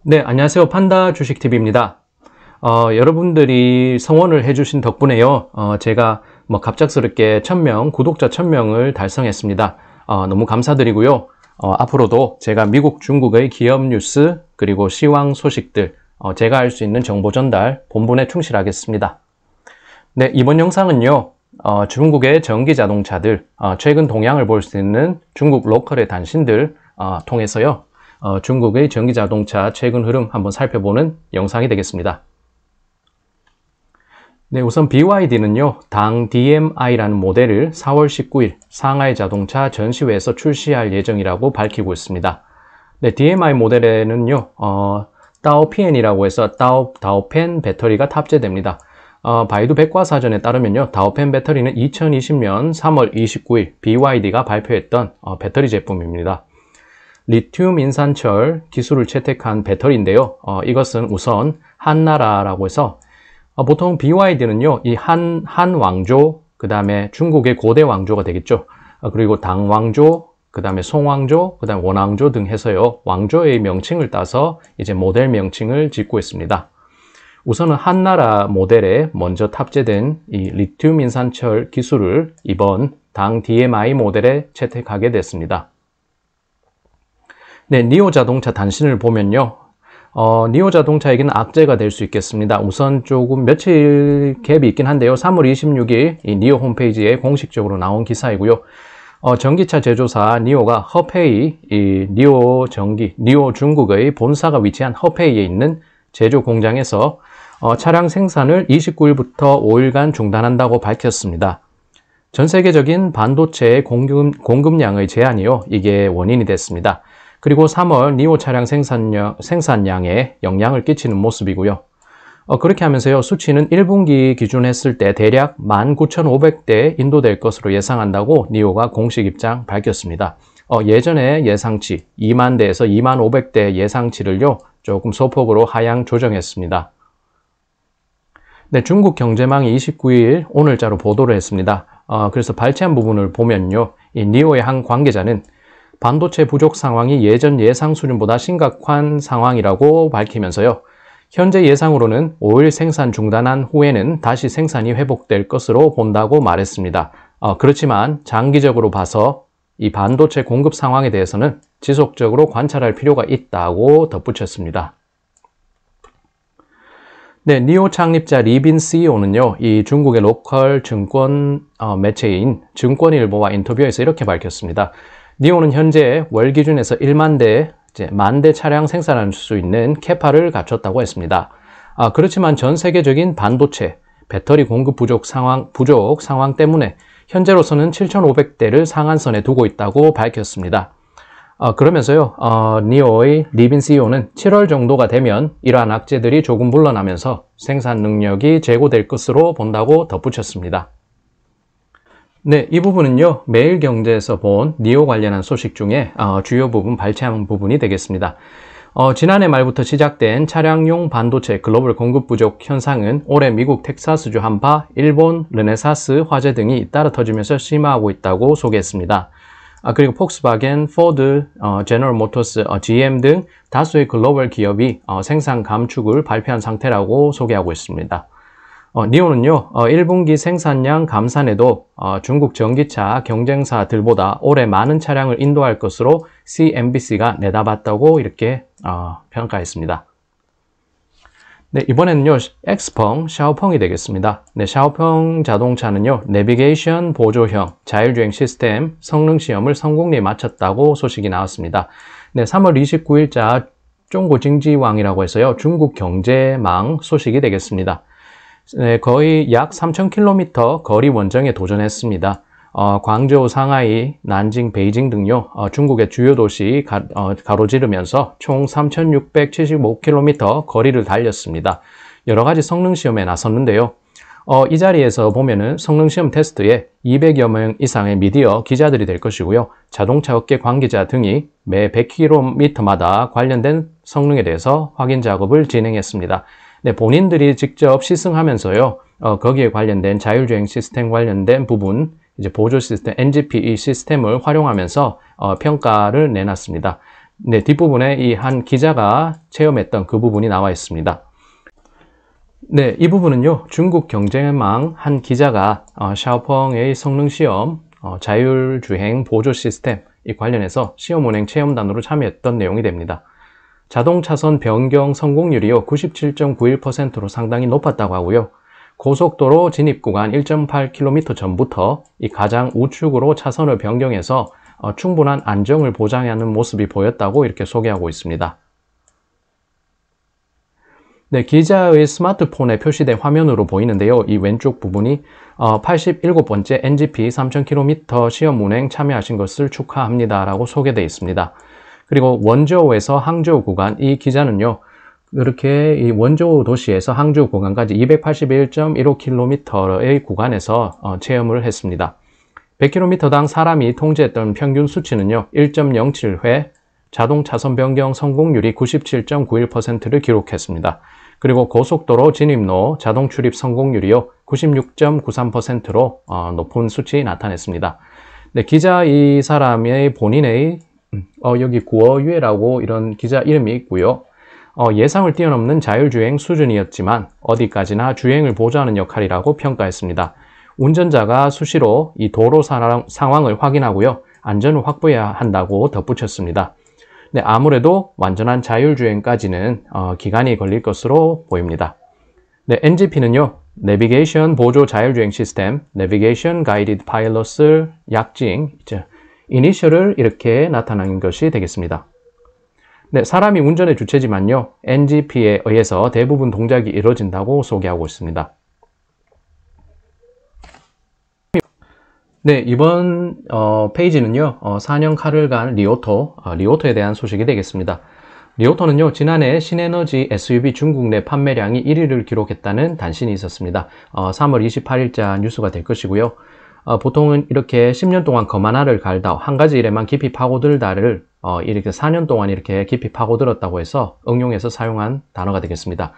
네, 안녕하세요. 판다 주식TV입니다. 여러분들이 성원을 해주신 덕분에요. 제가 갑작스럽게 구독자 1000명을 달성했습니다. 너무 감사드리고요. 앞으로도 제가 미국, 중국의 기업 뉴스, 그리고 시황 소식들, 제가 할 수 있는 정보 전달 본분에 충실하겠습니다. 네, 이번 영상은요. 중국의 전기 자동차들, 최근 동향을 볼 수 있는 중국 로컬의 단신들 통해서요. 중국의 전기자동차 최근 흐름 한번 살펴보는 영상이 되겠습니다. 네, 우선 BYD는요, 당 DMI라는 모델을 4월 19일 상하이 자동차 전시회에서 출시할 예정이라고 밝히고 있습니다. 네, DMI 모델에는요, 다오피엔이라고 해서 다오펜 배터리가 탑재됩니다. 바이두 백과사전에 따르면요, 다오펜 배터리는 2020년 3월 29일 BYD가 발표했던 배터리 제품입니다. 리튬 인산철 기술을 채택한 배터리인데요. 이것은 우선 한나라라고 해서 보통 BYD는요, 이 한 왕조, 그 다음에 중국의 고대 왕조가 되겠죠. 그리고 당 왕조, 그 다음에 송 왕조, 그 다음에 원 왕조 등 해서요, 왕조의 명칭을 따서 이제 모델 명칭을 짓고 있습니다. 우선은 한나라 모델에 먼저 탑재된 이 리튬 인산철 기술을 이번 당 DMI 모델에 채택하게 됐습니다. 네, 니오 자동차 단신을 보면요. 니오 자동차에게는 악재가 될 수 있겠습니다. 우선 조금 며칠 갭이 있긴 한데요. 3월 26일 이 니오 홈페이지에 공식적으로 나온 기사이고요. 전기차 제조사 니오가 허페이, 이 니오 중국의 본사가 위치한 허페이에 있는 제조 공장에서 차량 생산을 29일부터 5일간 중단한다고 밝혔습니다. 전 세계적인 반도체의 공급량의 제한이요. 이게 원인이 됐습니다. 그리고 3월 니오 차량 생산량에 영향을 끼치는 모습이고요. 그렇게 하면서요, 수치는 1분기 기준 했을 때 대략 19,500대 인도될 것으로 예상한다고 니오가 공식 입장 밝혔습니다. 예전에 예상치 2만 대에서 25,500대 예상치를요, 조금 소폭으로 하향 조정했습니다. 네, 중국 경제망이 29일 오늘자로 보도를 했습니다. 그래서 발췌한 부분을 보면요, 이 니오의 한 관계자는 반도체 부족 상황이 예전 예상 수준보다 심각한 상황이라고 밝히면서요. 현재 예상으로는 5일 생산 중단한 후에는 다시 생산이 회복될 것으로 본다고 말했습니다. 그렇지만 장기적으로 봐서 이 반도체 공급 상황에 대해서는 지속적으로 관찰할 필요가 있다고 덧붙였습니다. 네, 니오 창립자 리빈 CEO는요, 이 중국의 로컬 증권 매체인 증권일보와 인터뷰에서 이렇게 밝혔습니다. 니오는 현재 월 기준에서 1만 대, 만 대 차량 생산할 수 있는 캐파를 갖췄다고 했습니다. 그렇지만 전 세계적인 반도체, 배터리 공급 부족 상황 때문에 현재로서는 7,500대를 상한선에 두고 있다고 밝혔습니다. 그러면서요, 니오의 리빈 CEO는 7월 정도가 되면 이러한 악재들이 조금 물러나면서 생산 능력이 제고될 것으로 본다고 덧붙였습니다. 네, 이 부분은요, 매일경제에서 본 니오 관련한 소식 중에 주요 부분 발췌한 부분이 되겠습니다. 지난해 말부터 시작된 차량용 반도체 글로벌 공급 부족 현상은 올해 미국 텍사스주 한파, 일본 르네사스 화재 등이 잇따라 터지면서 심화하고 있다고 소개했습니다. 그리고 폭스바겐, 포드, 제너럴 모터스, GM 등 다수의 글로벌 기업이 생산 감축을 발표한 상태라고 소개하고 있습니다. 니오는요, 1분기 생산량 감산에도 중국 전기차 경쟁사들보다 올해 많은 차량을 인도할 것으로 CNBC가 내다봤다고 이렇게 평가했습니다. 네, 이번에는요, 엑스펑, 샤오펑이 되겠습니다. 네, 샤오펑 자동차는요, 내비게이션 보조형 자율주행 시스템 성능 시험을 성공리에 마쳤다고 소식이 나왔습니다. 네, 3월 29일자 중국징지왕이라고 해서요, 중국 경제망 소식이 되겠습니다. 네, 거의 약 3,000km 거리 원정에 도전했습니다. 광저우, 상하이, 난징, 베이징 등요, 중국의 주요 도시 가로지르면서 총 3,675km 거리를 달렸습니다. 여러 가지 성능 시험에 나섰는데요. 이 자리에서 보면은 성능 시험 테스트에 200여 명 이상의 미디어 기자들이 될 것이고요. 자동차 업계 관계자 등이 매 100km마다 관련된 성능에 대해서 확인 작업을 진행했습니다. 네, 본인들이 직접 시승하면서요, 거기에 관련된 자율주행 시스템 관련된 부분, 이제 보조 시스템, NGPE 시스템을 활용하면서 평가를 내놨습니다. 네, 뒷부분에 이 한 기자가 체험했던 그 부분이 나와 있습니다. 네, 이 부분은요, 중국 경제망 한 기자가 샤오펑의 성능시험, 자율주행 보조 시스템 이 관련해서 시험운행 체험단으로 참여했던 내용이 됩니다. 자동차선 변경 성공률이요 97.91%로 상당히 높았다고 하고요. 고속도로 진입 구간 1.8km 전부터 이 가장 우측으로 차선을 변경해서 충분한 안정을 보장하는 모습이 보였다고 이렇게 소개하고 있습니다. 네, 기자의 스마트폰에 표시된 화면으로 보이는데요. 이 왼쪽 부분이 87번째 NGP 3000km 시험 운행 참여하신 것을 축하합니다 라고 소개되어 있습니다. 그리고 원저우에서 항저우 구간, 이 기자는요, 이렇게 이 원저우 도시에서 항저우 구간까지 281.15km의 구간에서 체험을 했습니다. 100km당 사람이 통제했던 평균 수치는요, 1.07회, 자동 차선 변경 성공률이 97.91%를 기록했습니다. 그리고 고속도로 진입로 자동 출입 성공률이요, 96.93%로 높은 수치 나타냈습니다. 네, 기자 이 사람의 본인의 여기 구어유에라고 이런 기자 이름이 있고요. 예상을 뛰어넘는 자율주행 수준이었지만 어디까지나 주행을 보조하는 역할이라고 평가했습니다. 운전자가 수시로 이 도로 상황을 확인하고요. 안전을 확보해야 한다고 덧붙였습니다. 네, 아무래도 완전한 자율주행까지는 기간이 걸릴 것으로 보입니다. 네, NGP는요. 내비게이션 보조 자율주행 시스템, Navigation Guided Pilot을 약칭, 이니셜을 이렇게 나타나는 것이 되겠습니다. 네, 사람이 운전의 주체지만요. NGP에 의해서 대부분 동작이 이루어진다고 소개하고 있습니다. 네, 이번 페이지는요. 4년 칼을 간 리오토에 대한 소식이 되겠습니다. 리오토는요, 지난해 신에너지 SUV 중국 내 판매량이 1위를 기록했다는 단신이 있었습니다. 3월 28일자 뉴스가 될 것이고요. 보통은 이렇게 10년 동안 검 하나를 갈다, 한 가지 일에만 깊이 파고들다를 이렇게 4년 동안 이렇게 깊이 파고들었다고 해서 응용해서 사용한 단어가 되겠습니다.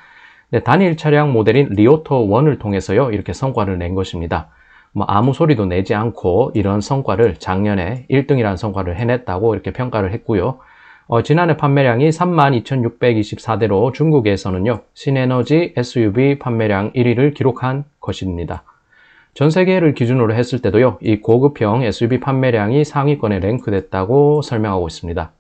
네, 단일 차량 모델인 리오토 1을 통해서요, 이렇게 성과를 낸 것입니다. 아무 소리도 내지 않고 이런 성과를 작년에 1등이라는 성과를 해냈다고 이렇게 평가를 했고요. 지난해 판매량이 32,624대로 중국에서는요, 신에너지 SUV 판매량 1위를 기록한 것입니다. 전 세계를 기준으로 했을 때도요, 이 고급형 SUV 판매량이 상위권에 랭크됐다고 설명하고 있습니다.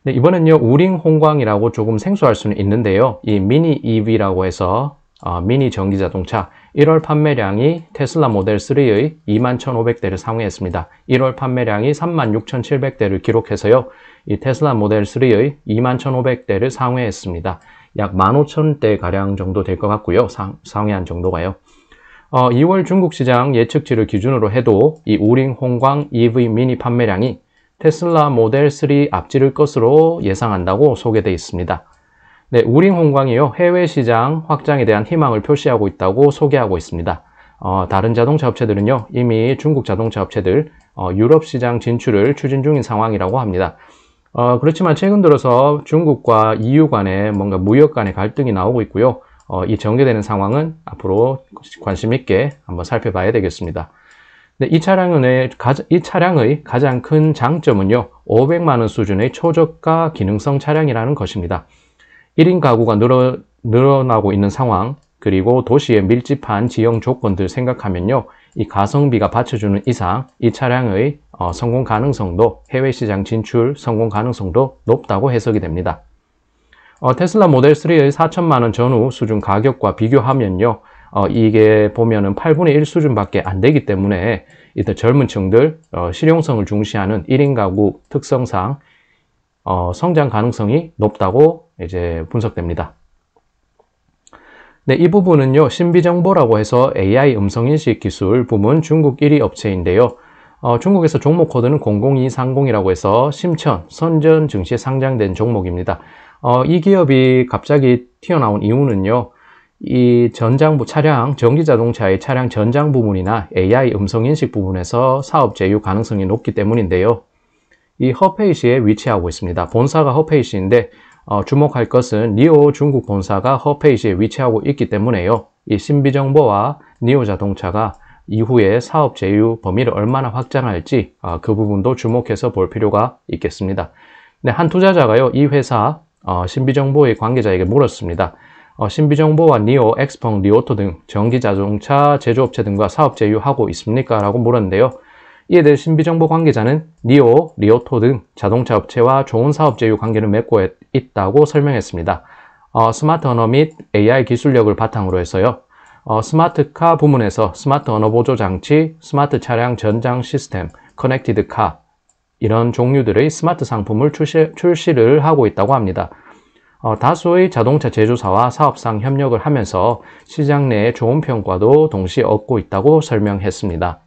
네, 이번엔요, 우링 홍광이라고 조금 생소할 수는 있는데요, 이 미니 EV라고 해서 미니 전기 자동차 1월 판매량이 테슬라 모델 3의 21,500대를 상회했습니다. 1월 판매량이 36,700대를 기록해서요, 이 테슬라 모델 3의 21,500대를 상회했습니다. 약 15,000대 가량 정도 될 것 같고요. 상회한 정도가요. 2월 중국 시장 예측치를 기준으로 해도 이 우링 홍광 EV 미니 판매량이 테슬라 모델 3 앞지를 것으로 예상한다고 소개되어 있습니다. 네, 우링 홍광이요, 해외 시장 확장에 대한 희망을 표시하고 있다고 소개하고 있습니다. 다른 자동차 업체들은요, 이미 중국 자동차 업체들 유럽 시장 진출을 추진 중인 상황이라고 합니다. 그렇지만 최근 들어서 중국과 EU 간에 뭔가 무역 간의 갈등이 나오고 있고요. 이 전개되는 상황은 앞으로 관심 있게 한번 살펴봐야 되겠습니다. 네, 이 차량의 가장 큰 장점은요, 500만 원 수준의 초저가 기능성 차량이라는 것입니다. 1인 가구가 늘어나고 있는 상황, 그리고 도시의 밀집한 지형 조건들 생각하면요, 이 가성비가 받쳐주는 이상 이 차량의 성공 가능성도, 해외 시장 진출 성공 가능성도 높다고 해석이 됩니다. 테슬라 모델 3의 4천만 원 전후 수준 가격과 비교하면요, 이게 보면은 8분의 1 수준밖에 안 되기 때문에 이때 젊은 층들, 실용성을 중시하는 1인 가구 특성상 성장 가능성이 높다고 이제 분석됩니다. 네, 이 부분은요, 신비정보라고 해서 AI 음성인식 기술 부문 중국 1위 업체인데요. 중국에서 종목 코드는 00230이라고 해서 심천, 선전 증시에 상장된 종목입니다. 이 기업이 갑자기 튀어나온 이유는요, 이 전장부 차량, 전기자동차의 차량 전장 부분이나 AI 음성인식 부분에서 사업 제휴 가능성이 높기 때문인데요. 이 허페이시에 위치하고 있습니다. 본사가 허페이시인데 주목할 것은 니오 중국 본사가 허페이시에 위치하고 있기 때문에요. 이 신비정보와 니오 자동차가 이후에 사업 제휴 범위를 얼마나 확장할지 그 부분도 주목해서 볼 필요가 있겠습니다. 네, 한 투자자가요, 이 회사 신비정보의 관계자에게 물었습니다. 신비정보와 니오, 엑스펑, 리오토 등 전기자동차 제조업체 등과 사업 제휴하고 있습니까? 라고 물었는데요. 이에 대해 신비정보 관계자는 니오, 리오토 등 자동차 업체와 좋은 사업 제휴 관계를 맺고 있다고 설명했습니다. 스마트 언어 및 AI 기술력을 바탕으로 해서요. 스마트카 부문에서 스마트 언어 보조 장치, 스마트 차량 전장 시스템, 커넥티드 카 이런 종류들의 스마트 상품을 출시를 하고 있다고 합니다. 다수의 자동차 제조사와 사업상 협력을 하면서 시장 내에 좋은 평가도 동시에 얻고 있다고 설명했습니다.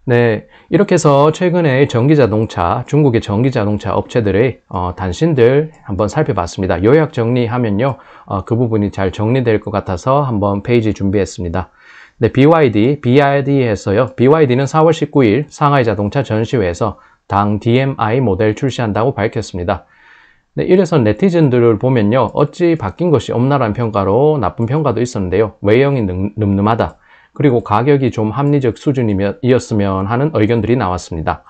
네, 이렇게 해서 최근에 중국의 전기자동차 업체들의 단신들 한번 살펴봤습니다. 요약 정리하면요, 그 부분이 잘 정리될 것 같아서 한번 페이지 준비했습니다. 네, BYD에서요. BYD는 4월 19일 상하이 자동차 전시회에서 당 DMI 모델 출시한다고 밝혔습니다. 네, 이래서 네티즌들을 보면요, 어찌 바뀐 것이 없나라는 평가로 나쁜 평가도 있었는데요. 외형이 늠름하다. 그리고 가격이 좀 합리적 수준이었으면 하는 의견들이 나왔습니다.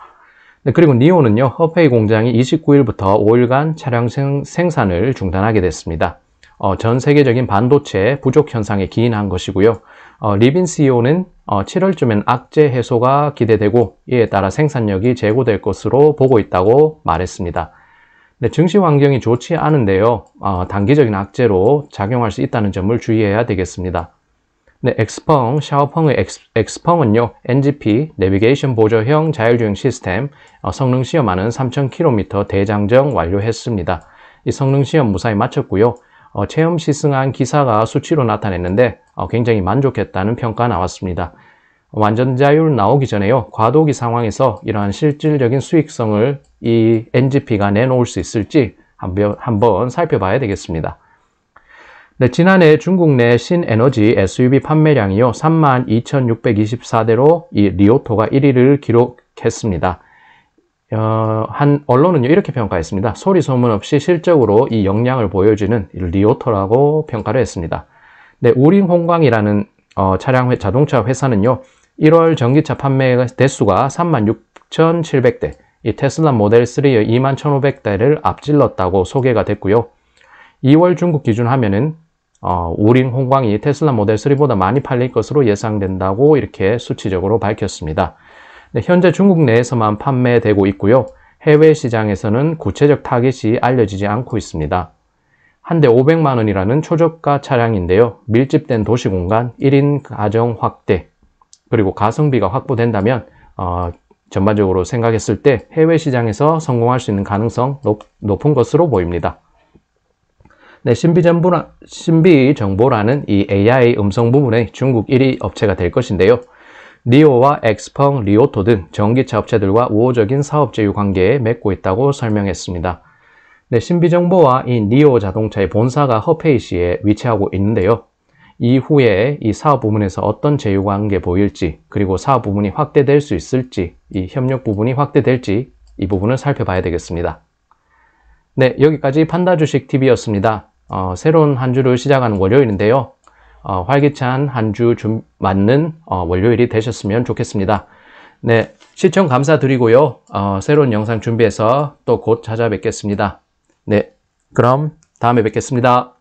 네, 그리고 니오는요, 허페이 공장이 29일부터 5일간 차량 생산을 중단하게 됐습니다. 전 세계적인 반도체 부족 현상에 기인한 것이고요. 리빈 CEO는 7월쯤엔 악재 해소가 기대되고 이에 따라 생산력이 제고될 것으로 보고 있다고 말했습니다. 네, 증시 환경이 좋지 않은데요. 단기적인 악재로 작용할 수 있다는 점을 주의해야 되겠습니다. 네, 샤오펑의 엑스펑은요, NGP, 내비게이션 보조형 자율주행 시스템, 성능 시험하는 3000km 대장정 완료했습니다. 이 성능 시험 무사히 마쳤고요. 체험 시승한 기사가 수치로 나타냈는데 굉장히 만족했다는 평가 나왔습니다. 완전 자율 나오기 전에요, 과도기 상황에서 이러한 실질적인 수익성을 이 NGP가 내놓을 수 있을지 한번 살펴봐야 되겠습니다. 네, 지난해 중국 내 신에너지 SUV 판매량이요, 32,624대로 이 리오토가 1위를 기록했습니다. 한 언론은요, 이렇게 평가했습니다. 소리 소문 없이 실적으로 이 역량을 보여주는 리오토라고 평가를 했습니다. 네, 우링 홍광이라는 자동차 회사는요, 1월 전기차 판매 대수가 36,700대, 이 테슬라 모델 3의 21,500대를 앞질렀다고 소개가 됐고요. 2월 중국 기준 하면은 우링 홍광이 테슬라 모델 3보다 많이 팔릴 것으로 예상된다고 이렇게 수치적으로 밝혔습니다. 네, 현재 중국 내에서만 판매되고 있고요. 해외 시장에서는 구체적 타깃이 알려지지 않고 있습니다. 한 대 500만 원이라는 초저가 차량인데요. 밀집된 도시공간, 1인 가정 확대, 그리고 가성비가 확보된다면 전반적으로 생각했을 때 해외 시장에서 성공할 수 있는 가능성 높은 것으로 보입니다. 네, 신비정보라는 이 AI 음성 부문의 중국 1위 업체가 될 것인데요. 니오와 엑스펑, 리오토 등 전기차 업체들과 우호적인 사업 제휴 관계에 맺고 있다고 설명했습니다. 네, 신비정보와 이 니오 자동차의 본사가 허페이시에 위치하고 있는데요. 이후에 이 사업 부문에서 어떤 제휴 관계 보일지, 그리고 사업 부문이 확대될 수 있을지, 이 협력 부분이 확대될지 이 부분을 살펴봐야 되겠습니다. 네, 여기까지 판다주식TV였습니다. 새로운 한 주를 시작하는 월요일인데요. 활기찬 한 주 맞는 월요일이 되셨으면 좋겠습니다. 네, 시청 감사드리고요. 새로운 영상 준비해서 또 곧 찾아뵙겠습니다. 네, 그럼 다음에 뵙겠습니다.